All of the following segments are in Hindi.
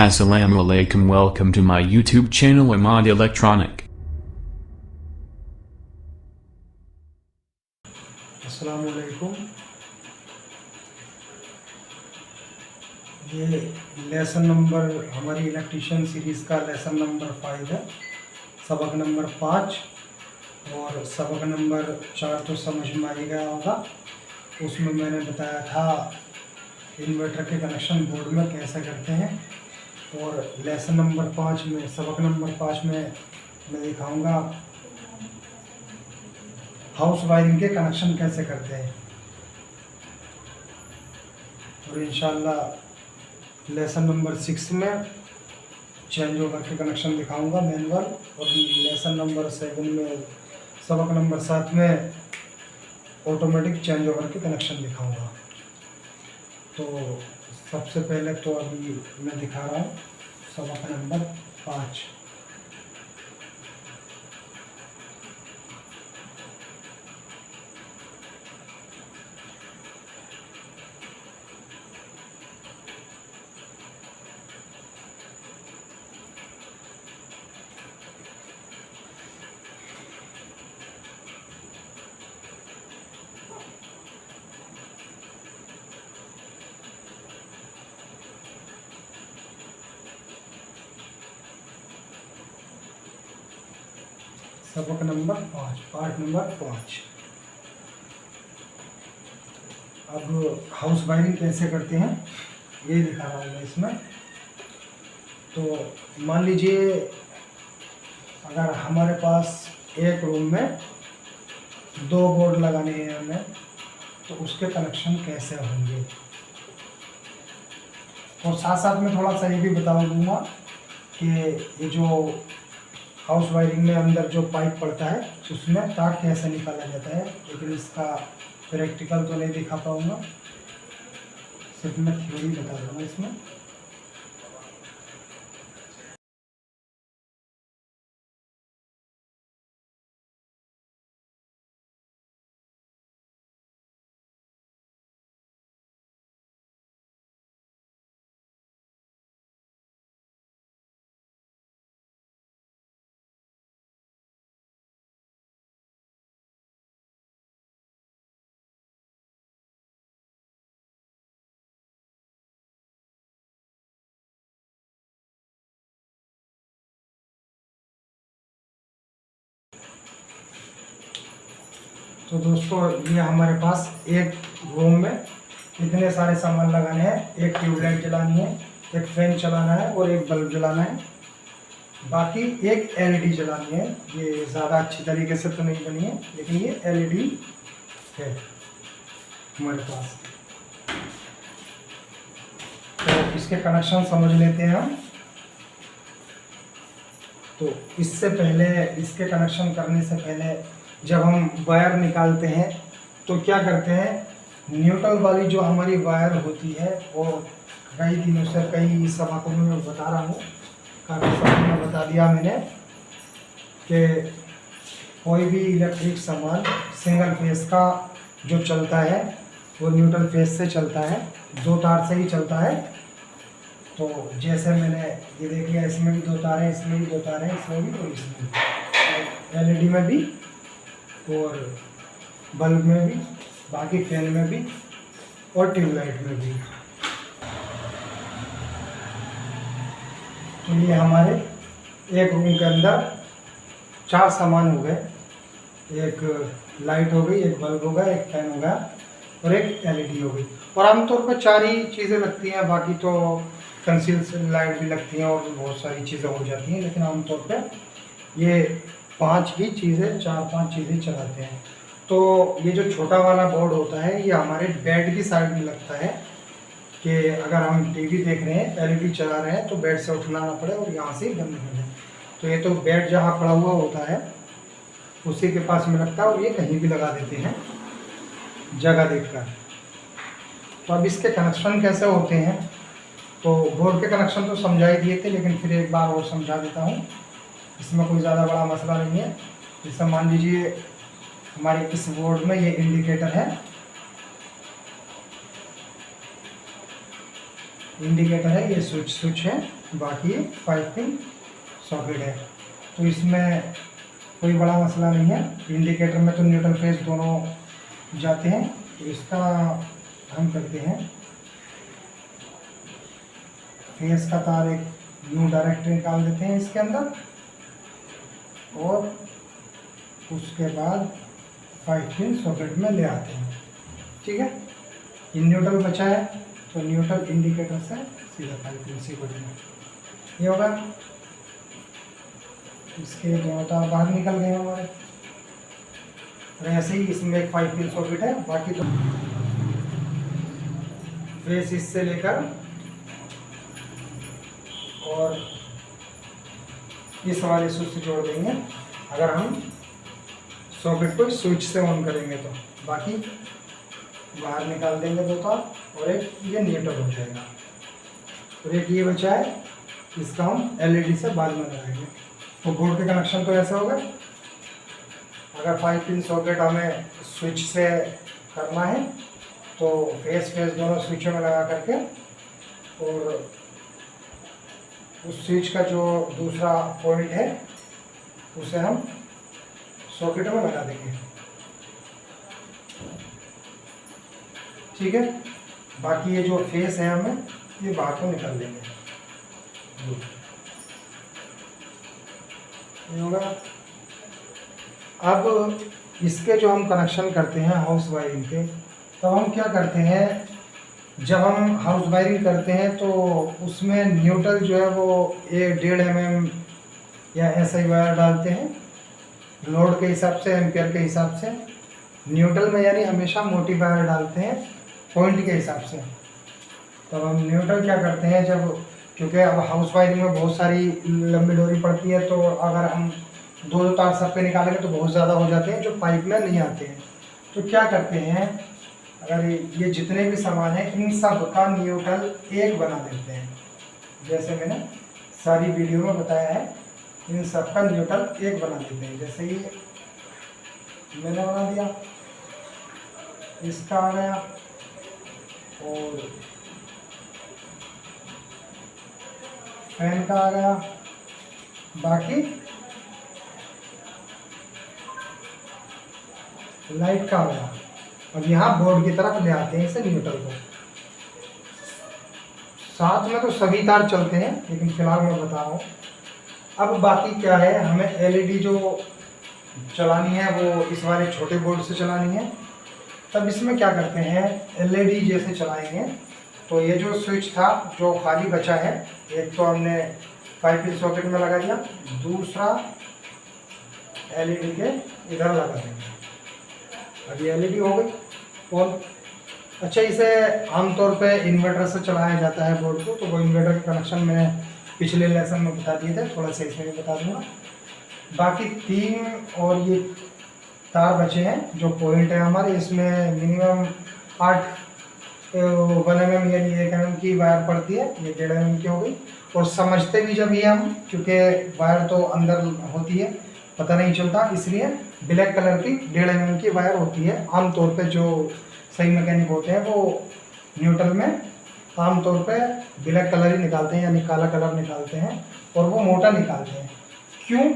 Assalamu alaikum, welcome to my YouTube channel Ahmad Electronic. अस्सलाम वालेकुम। ये लेसन नंबर हमारी इलेक्ट्रिशियन सीरीज़ का लेसन नंबर 5 है, सबक नंबर 5 और सबक नंबर 4 तो समझ में आ ही गया होगा। उसमें मैंने बताया था इन्वर्टर के कनेक्शन बोर्ड में कैसे करते हैं, और लेसन नंबर 5 में सबक नंबर 5 में मैं दिखाऊंगा हाउस वायरिंग के कनेक्शन कैसे करते हैं। और इंशाल्लाह लेसन नंबर 6 में चेंज ओवर के कनेक्शन दिखाऊंगा मैनुअल, और लेसन नंबर 7 में सबक नंबर 7 में ऑटोमेटिक चेंज ओवर के कनेक्शन दिखाऊंगा। तो सबसे पहले तो अभी मैं दिखा रहा हूँ सबक नंबर 5। सबक नंबर 5, पार्ट नंबर 5। अब हाउस वायरिंग कैसे करते हैं ये दिखा रहा हूँ मैं इसमें। तो मान लीजिए अगर हमारे पास एक रूम में 2 बोर्ड लगाने हैं हमें, तो उसके कनेक्शन कैसे होंगे। और साथ साथ में थोड़ा सा ये भी बता दूँगा कि ये जो हाउस वायरिंग में अंदर जो पाइप पड़ता है उसमें तार कैसे निकाला जाता है, लेकिन इसका प्रैक्टिकल तो नहीं दिखा पाऊँगा, सिर्फ मैं थ्योरी बता दूँगा इसमें। तो दोस्तों ये हमारे पास एक रूम में इतने सारे सामान लगाने हैं। एक ट्यूबलाइट जलानी है, एक फैन चलाना है और एक बल्ब जलाना है, बाकी एक एलईडी जलानी है। ये ज़्यादा अच्छी तरीके से तो नहीं बनी है, लेकिन ये एलईडी है हमारे पास। तो इसके कनेक्शन समझ लेते हैं हम। तो इससे पहले, इसके कनेक्शन करने से पहले जब हम वायर निकालते हैं तो क्या करते हैं, न्यूट्रल वाली जो हमारी वायर होती है, और कई दिनों से कई सबकों में मैं बता रहा हूँ, काफ़ी सबकों में बता दिया मैंने कि कोई भी इलेक्ट्रिक सामान सिंगल फेस का जो चलता है वो न्यूट्रल फेस से चलता है, 2 तार से ही चलता है। तो जैसे मैंने ये देख लिया, इसमें भी 2 तार हैं, इसमें भी 2 तार हैं, इसमें भी और इसमें भी, एलईडी में भी और बल्ब में भी, बाकी फैन में भी और ट्यूबलाइट में भी। तो ये हमारे एक रूम के अंदर 4 सामान हो गए। एक लाइट हो गई, एक बल्ब हो गया, एक फैन हो गया और एक एलईडी हो गई। और आमतौर पर 4 ही चीज़ें लगती हैं, बाकी तो कंसील लाइट भी लगती हैं और बहुत सारी चीज़ें हो जाती हैं, लेकिन आमतौर पर ये 5 ही चीज़ें, 4-5 चीज़ें चलाते हैं। तो ये जो छोटा वाला बोर्ड होता है ये हमारे बेड की साइड में लगता है, कि अगर हम टीवी देख रहे हैं, एलईडी चला रहे हैं, तो बेड से उठना ना पड़े और यहाँ से बंद कर दें। तो ये तो बेड जहाँ पड़ा हुआ होता है उसी के पास में लगता है, और ये कहीं भी लगा देते हैं जगह देखकर। तो अब इसके कनेक्शन कैसे होते हैं, तो बोर्ड के कनेक्शन तो समझा ही दिए थे, लेकिन फिर एक बार और समझा देता हूँ। इसमें कोई ज़्यादा बड़ा मसला नहीं है। जैसे मान लीजिए हमारे इस बोर्ड में ये इंडिकेटर है, इंडिकेटर है, ये स्विच है, बाकी 5 पिन सॉकेट है। तो इसमें कोई बड़ा मसला नहीं है। इंडिकेटर में तो न्यूट्रल फेस दोनों जाते हैं। तो इसका हम करते हैं, फेस का तार एक न्यू डायरेक्ट निकाल देते हैं इसके अंदर, और उसके बाद 5 पिन सॉकेट में ले आते हैं। ठीक है, ये न्यूट्रल बचा है तो न्यूट्रल इंडिकेटर से सीधा 5 पिन सॉकेट में ये होगा। इसके दोनों तार बाहर निकल गए हमारे, और ऐसे ही इसमें एक 5 पिन सॉकेट है। बाकी तो फेस इससे लेकर और इस वाले स्विच से जोड़ देंगे अगर हम सॉकेट को स्विच से ऑन करेंगे तो। बाकी बाहर निकाल देंगे 2 तार, और एक ये न्यूट्रल हो जाएगा, और एक ये बचा है, इसका हम एलईडी से बाद में लगाएंगे। तो बोर्ड के कनेक्शन तो ऐसा होगा। अगर 5 पिन सॉकेट हमें स्विच से करना है तो फेस दोनों स्विचों में लगा करके, और उस स्विच का जो दूसरा पॉइंट है उसे हम सॉकेट में लगा देंगे। ठीक है, बाकी ये जो फेस है हमें ये बाहर को निकाल देंगे। ये होगा। अब इसके जो हम कनेक्शन करते हैं हाउस वायरिंग के, तो हम क्या करते हैं, जब हम हाउस वायरिंग करते हैं तो उसमें न्यूट्रल जो है वो 1.5 mm या ऐसा ही वायर डालते हैं, लोड के हिसाब से, एम्पियर के हिसाब से। न्यूट्रल में यानी हमेशा मोटी वायर डालते हैं पॉइंट के हिसाब से। तो हम न्यूट्रल क्या करते हैं, जब क्योंकि अब हाउस वायरिंग में बहुत सारी लंबी डोरी पड़ती है, तो अगर हम 2 तार सब पे निकालेंगे तो बहुत ज़्यादा हो जाते हैं जो पाइप में नहीं आते हैं। तो क्या करते हैं, अगर ये जितने भी सामान हैं इन सब का न्यूट्रल एक बना देते हैं। जैसे मैंने सारी वीडियो में बताया है, इन सब का न्यूट्रल एक बना देते हैं। जैसे ये मैंने बना दिया, इसका आ गया, और फैन का आ गया, बाकी लाइट का आ गया। अब यहाँ बोर्ड की तरफ ले आते हैं इसे न्यूट्रल को। साथ में तो सभी तार चलते हैं, लेकिन फिलहाल मैं बता रहा हूँ। अब बाकी क्या है, हमें एलईडी जो चलानी है वो इस वाले छोटे बोर्ड से चलानी है। तब इसमें क्या करते हैं, एलईडी जैसे चलाएंगे तो ये जो स्विच था जो खाली बचा है, एक तो हमने 5 पिन सॉकेट में लगा दिया, दूसरा एलईडी के इधर लगा देंगे। अब ये एलईडी हो गई ऑन। अच्छा, इसे आमतौर पे इन्वर्टर से चलाया जाता है बोर्ड को, तो वो इन्वर्टर के कनेक्शन मैंने पिछले लेसन में बता दिए थे, थोड़ा सा इसमें भी बता दूंगा। बाकी 3 और ये तार बचे हैं जो पॉइंट है हमारे, इसमें मिनिमम 8 1 mm यानी 1 mm की वायर पड़ती है, ये 1.5 mm की हो गई। और समझते भी जब ये हम, क्योंकि वायर तो अंदर होती है पता नहीं चलता, इसलिए ब्लैक कलर की 1.5 mm की वायर होती है। आमतौर पे जो सही मैकेनिक होते हैं वो न्यूट्रल में आमतौर पे ब्लैक कलर ही निकालते हैं, यानी काला कलर निकालते हैं, और वो मोटा निकालते हैं। क्यों,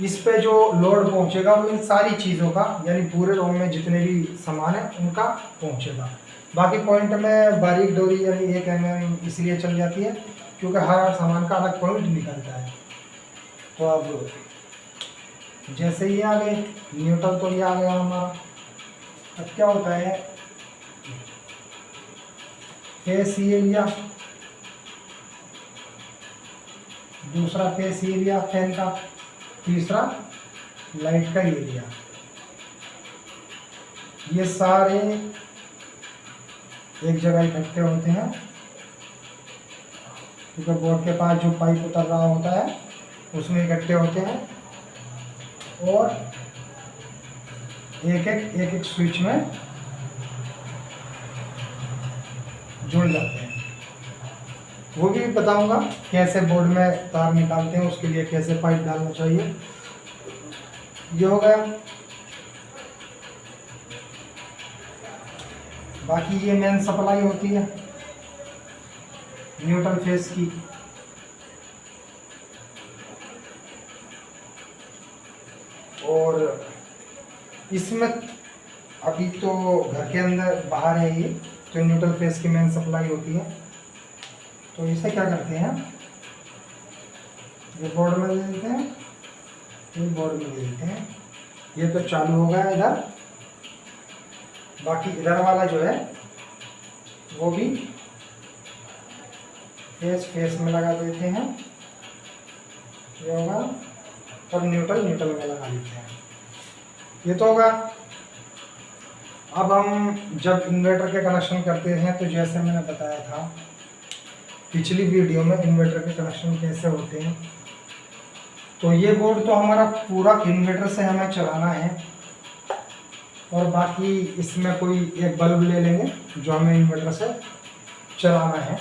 इस पे जो लोड पहुंचेगा वो इन सारी चीज़ों का, यानी पूरे रूम में जितने भी सामान है उनका पहुंचेगा। बाकी पॉइंट में बारीक डोरी यानी 1 mm इसलिए चल जाती है क्योंकि हर सामान का अलग पॉइंट निकलता है। तो अब जैसे ये आ गए न्यूट्रल, तो ये आ गया हमारा। अब क्या होता है, फेस ये लिया, दूसरा फेस ये लिया फैन का, तीसरा लाइट का ये लिया। ये सारे एक जगह इकट्ठे होते हैं क्योंकि बोर्ड के पास जो पाइप उतर रहा होता है उसमें इकट्ठे होते हैं, और एक एक स्विच में जुड़ जाते हैं। वो भी बताऊंगा कैसे बोर्ड में तार निकालते हैं, उसके लिए कैसे पाइप डालना चाहिए। ये हो गया। बाकी ये मेन सप्लाई होती है, न्यूट्रल फेस की। और इसमें अभी तो घर के अंदर बाहर है ये, तो न्यूट्रल फेस की मेन सप्लाई होती है। तो इसे क्या करते हैं, ये बोर्ड में दे देते हैं, ये बोर्ड में दे देते हैं। ये तो चालू हो गया इधर, बाकी इधर वाला जो है वो भी फेस में लगा देते हैं, ये होगा, और न्यूट्रल में लगा देते हैं। ये तो होगा। अब हम जब इन्वर्टर के कनेक्शन करते हैं तो जैसे मैंने बताया था पिछली वीडियो में इन्वर्टर के कनेक्शन कैसे होते हैं, तो ये बोर्ड तो हमारा पूरा इन्वर्टर से हमें चलाना है, और बाकी इसमें कोई एक बल्ब ले लेंगे जो हमें इन्वर्टर से चलाना है,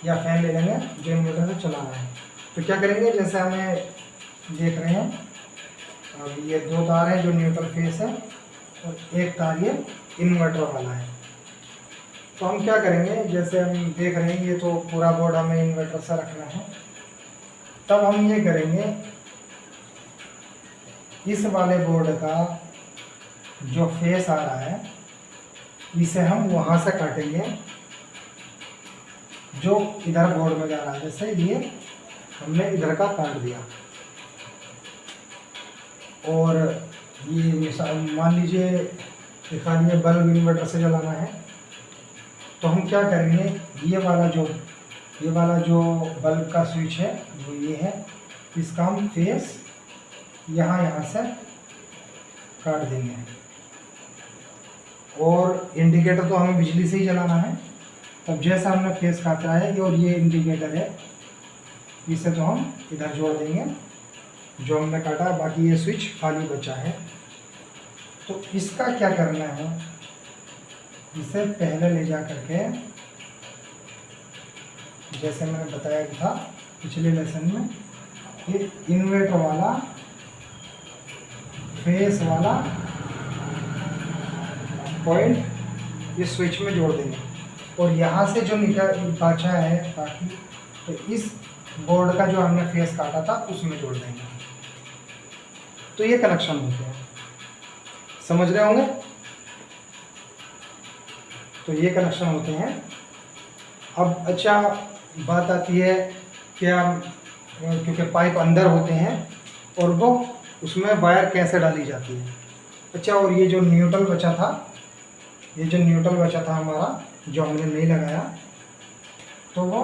या फैन ले लेंगे जो इन्वर्टर से चलाना है। तो क्या करेंगे, जैसे हमें देख रहे हैं अब ये दो तार हैं जो न्यूट्रल फेस है, और एक तार ये इन्वर्टर वाला है। तो हम क्या करेंगे, जैसे हम देख रहे हैं ये तो पूरा बोर्ड हमें इन्वर्टर से रखना है, तब हम ये करेंगे, इस वाले बोर्ड का जो फेस आ रहा है इसे हम वहाँ से काटेंगे जो इधर बोर्ड में जा रहा है। जैसे ये हमने इधर का काट दिया, और ये मिसाल मान लीजिए खाली बल्ब इन्वर्टर से जलाना है, तो हम क्या करेंगे, ये वाला जो बल्ब का स्विच है वो ये है, इसका हम फेस यहाँ से काट देंगे। और इंडिकेटर तो हमें बिजली से ही जलाना है, तब जैसा हमने फेस काटा है और ये इंडिकेटर है, इसे तो हम इधर जोड़ देंगे जो हमने काटा, बाकी ये स्विच खाली बचा है। तो इसका क्या करना है, इसे पहले ले जा करके, जैसे मैंने बताया था पिछले लेसन में, ये इन्वर्टर वाला फेस वाला पॉइंट इस स्विच में जोड़ देंगे, और यहाँ से जो निकल बचा है बाकी, तो इस बोर्ड का जो हमने फेस काटा था उसमें जोड़ देंगे। तो ये कनेक्शन होते हैं, समझ रहे होंगे। तो ये कनेक्शन होते हैं। अब अच्छा बात आती है क्या, क्योंकि पाइप अंदर होते हैं और वो उसमें वायर कैसे डाली जाती है। अच्छा, और ये जो न्यूट्रल बचा था हमारा, जो हमने नहीं लगाया, तो वो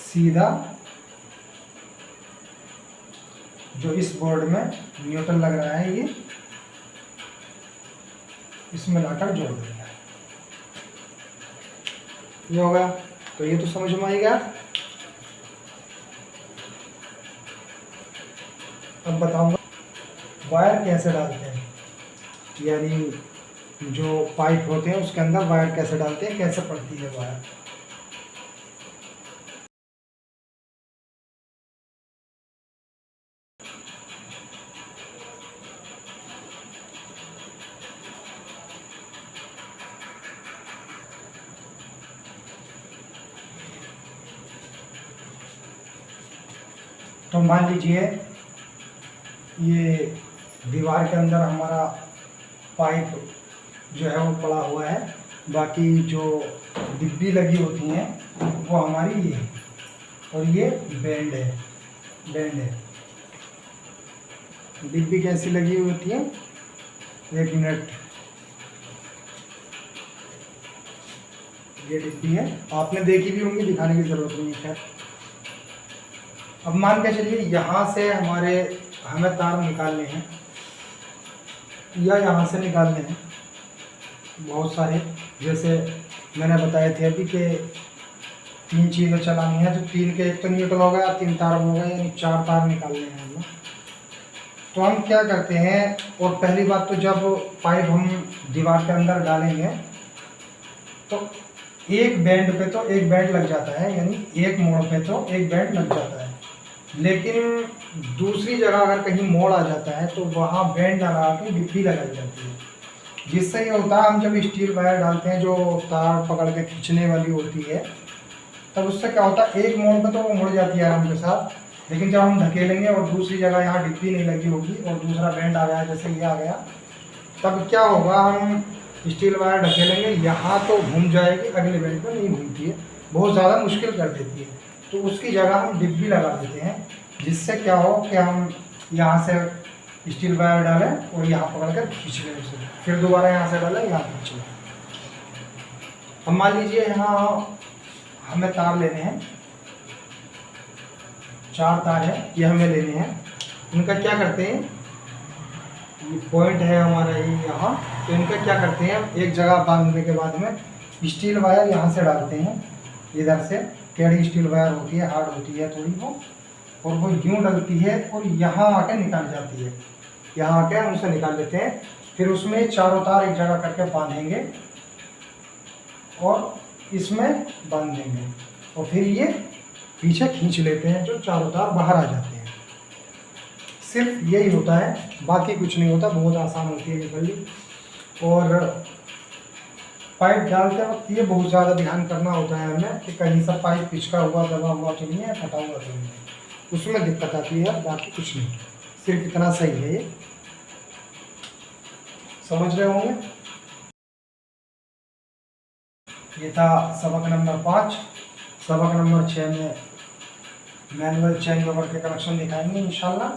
सीधा जो इस बोर्ड में न्यूट्रल लग रहा है ये इसमें लाकर जोड़ देंगे, ये होगा। तो ये तो समझ में आएगा। अब बताऊंगा वायर कैसे डालते हैं, यानी जो पाइप होते हैं उसके अंदर वायर कैसे डालते हैं, कैसे पड़ती है वायर। तो मान लीजिए ये दीवार के अंदर हमारा पाइप जो है वो पड़ा हुआ है, बाकी जो डिब्बी लगी होती हैं वो हमारी ये है, और ये बैंड है। डिब्बी कैसी लगी हुई होती है, 1 मिनट, ये डिब्बी है, आपने देखी भी होंगी, दिखाने की ज़रूरत नहीं है। अब मान के चलिए यहाँ से हमें तार निकालने हैं, या यहाँ से निकालने हैं बहुत सारे, जैसे मैंने बताए थे अभी कि 3 चीज़ें चलानी है, तो 3 के, एक तो न्यूट्रल हो गया, 3 तार हो गए, यानी 4 तार निकालने हैं हमें। तो हम क्या करते हैं, और पहली बात तो जब पाइप हम दीवार के अंदर डालेंगे तो एक बैंड पे तो एक बैंड लग जाता है, यानी एक मोड़ पे तो एक बैंड लग जाता है, लेकिन दूसरी जगह अगर कहीं मोड़ आ जाता है तो वहाँ बैंड लगा के डिब्बी लगाई जाती है, जिससे ये होता है हम जब स्टील वायर डालते हैं जो तार पकड़ के खींचने वाली होती है, तब उससे क्या होता है, एक मोड़ पे तो वो मुड़ जाती है आराम के साथ, लेकिन जब हम ढकेलेंगे और दूसरी जगह यहाँ डिब्बी नहीं लगी होगी और दूसरा बेंड आ गया जैसे ये आ गया, तब क्या होगा, हम स्टील वायर ढकेलेंगे, यहाँ तो घूम जाएगी, अगले बेंड पर नहीं घूमती है, बहुत ज़्यादा मुश्किल कर देती है। तो उसकी जगह हम डिब्बी लगा देते हैं, जिससे क्या हो कि हम यहाँ से स्टील वायर डालें और यहाँ पकड़ कर खींच लें उसे, फिर दोबारा यहाँ से डालें, यहाँ खींच लें। अब मान लीजिए यहाँ हमें तार लेने हैं, 4 तार है, ये हमें लेने हैं। इनका क्या करते हैं, ये पॉइंट है हमारा ये यहाँ, तो इनका क्या करते हैं, एक जगह बांधने के बाद में स्टील वायर यहाँ से डालते हैं, इधर से टेढ़ी स्टील वायर होती है, हार्ड होती है थोड़ी वो, और वो यूँ डलती है और यहाँ आके निकल जाती है, यहाँ आके हम उसे निकाल लेते हैं। फिर उसमें चारों तार एक जगह करके बांधेंगे और इसमें बांध देंगे, और फिर ये पीछे खींच लेते हैं, जो चारों तार बाहर आ जाते हैं। सिर्फ यही होता है, बाकी कुछ नहीं होता, बहुत आसान होती है निकलनी। और पाइप डालते वक्त ये बहुत ज़्यादा ध्यान करना होता है हमें कि कहीं सा पाइप पिचका हुआ, दबा हुआ तो नहीं है, फटा हुआ तो नहीं है, उसमें दिक्कत आती है, बाकी कुछ नहीं, सिर्फ इतना सही है। ये समझ रहे होंगे। ये था सबक नंबर 5। सबक नंबर 6 में मैनुअल चेंज ओवर के कनेक्शन दिखाएंगे इंशाल्लाह।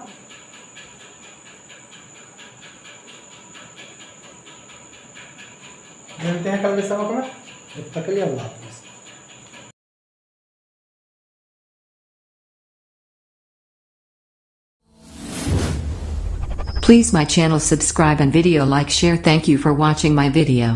मिलते हैं कल के सबक में, जब तक के लिए अल्लाह हाफ़िज़। Please my channel subscribe and video like share. Thank you for watching my video.